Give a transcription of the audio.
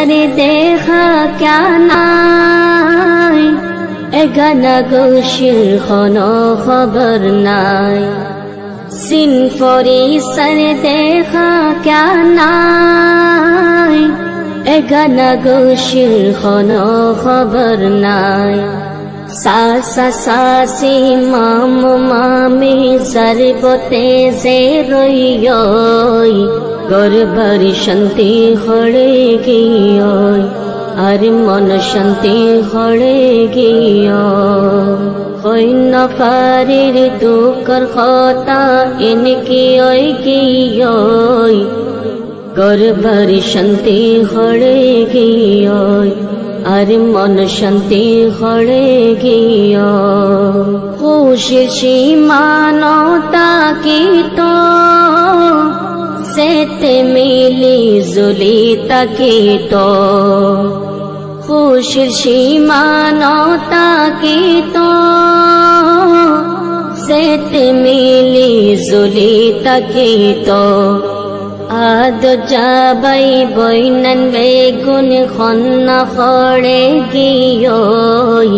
দেখা নাই এগানা গৌশির খনো খবর নাই সিনফরি সর দেখা নাই এগানা গৌশির খনো খবর নাই সাসা সাসি মাম মামি সর্বতে যে রইয়ই গরবার শান্তি হড়ে গিয়ই আর মন শান্তি হড়ে গিয়ই কইন ফারির দুকর খতা ইনকি ওই গিয়ই গরবার শান্তি হড়ে গিয়ই আর মন শান্তি হড়ে গিয়ই খুশি সীমানতা কি তো সেতে মিলি জুলি তাকি তো খুশির সীমানতা কি তো সেতে মিলি জুলি তাকি তো আদ যাবাই বইনান বেগুন খন্না খড়ে গিয়ই